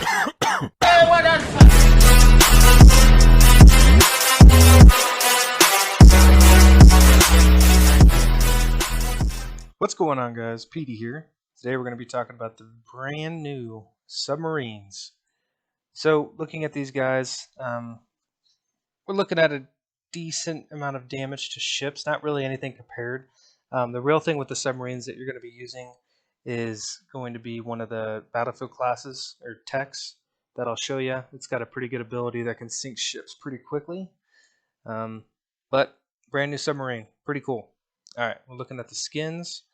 What's going on, guys? Peety here. Today we're going to be talking about the brand new Submarines. So looking at these guys, we're looking at a decent amount of damage to ships, not really anything compared. The real thing with the Submarines that you're going to be using is going to be one of the battlefield classes or techs that I'll show you. It's got a pretty good ability that can sink ships pretty quickly. But brand new Submarine, pretty cool. Alright, we're looking at the skins.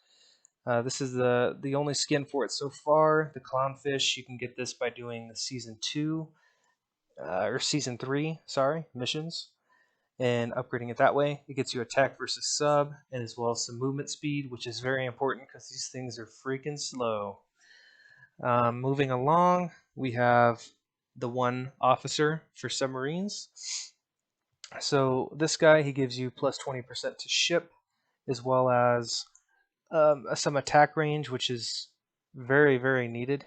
This is the only skin for it so far. The Clownfish, you can get this by doing the Season 2, or Season 3, sorry, missions, and upgrading it that way. It gets you attack versus sub, and as well as some movement speed, which is very important because these things are freaking slow. Moving along, we have the one officer for Submarines. So this guy, he gives you plus 20% to ship, as well as some attack range, which is very, very needed.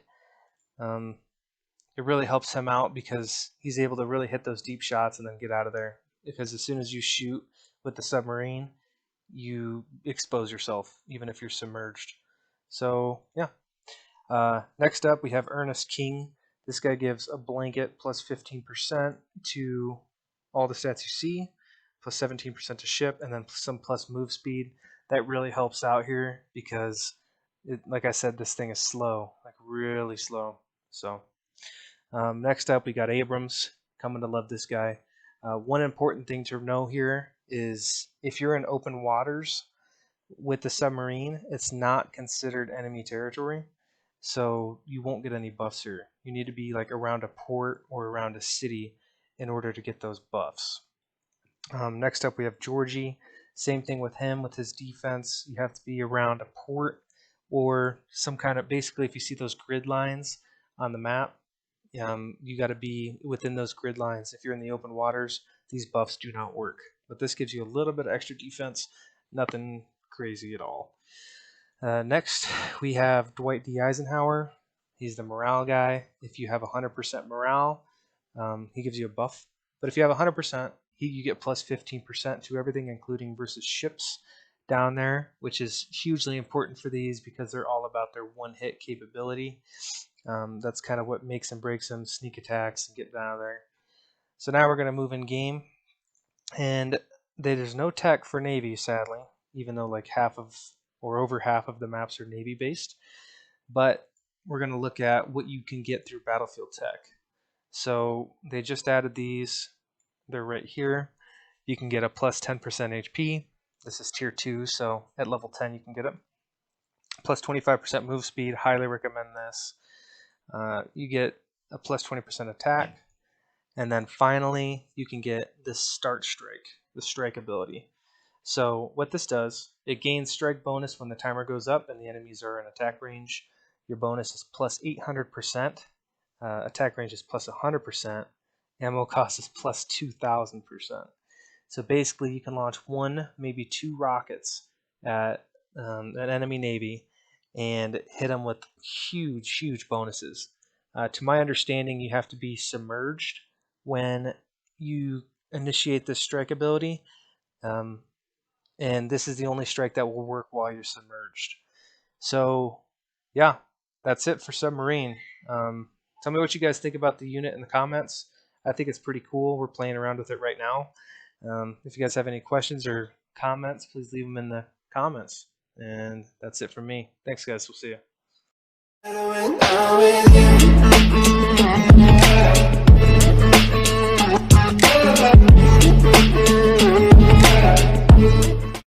It really helps him out because he's able to really hit those deep shots and then get out of there. Because as soon as you shoot with the submarine, you expose yourself, even if you're submerged. So, yeah. Next up, we have Ernest King. This guy gives a blanket plus 15% to all the stats you see, plus 17% to ship, and then some plus move speed. That really helps out here because, like I said, this thing is slow, like really slow. So next up, we got Abrams. Coming to love this guy. One important thing to know here is if you're in open waters with the submarine, it's not considered enemy territory, so you won't get any buffs here. You need to be like around a port or around a city in order to get those buffs. Next up, we have Georgie. Same thing with him, with his defense. You have to be around a port or some kind of, basically if you see those grid lines on the map, you got to be within those grid lines. If you're in the open waters, these buffs do not work. But this gives you a little bit of extra defense, nothing crazy at all. Next, we have Dwight D. Eisenhower. He's the morale guy. If you have 100% morale, he gives you a buff. But if you have 100%, you get plus 15% to everything, including versus ships down there, which is hugely important for these because they're all about their one-hit capability. That's kind of what makes and breaks them, sneak attacks and getting out of there. So now we're going to move in game, and there's no tech for Navy, sadly, even though like half of or over half of the maps are Navy based. But we're going to look at what you can get through battlefield tech. So they just added these. They're right here. You can get a plus 10% HP. This is tier 2, so at level 10 you can get it. Plus 25% move speed. Highly recommend this. You get a plus 20% attack. And then finally, you can get this start strike, the strike ability. So what this does, it gains strike bonus when the timer goes up and the enemies are in attack range. Your bonus is plus 800%. Attack range is plus 100%. Ammo cost is plus 2,000%. So basically, you can launch 1, maybe 2 rockets at an enemy navy and hit them with huge, huge bonuses. To my understanding, you have to be submerged when you initiate this strike ability, and this is the only strike that will work while you're submerged. So, yeah, that's it for Submarine. Tell me what you guys think about the unit in the comments. I think it's pretty cool. We're playing around with it right now. If you guys have any questions or comments, please leave them in the comments. And that's it from me. Thanks, guys. We'll see you.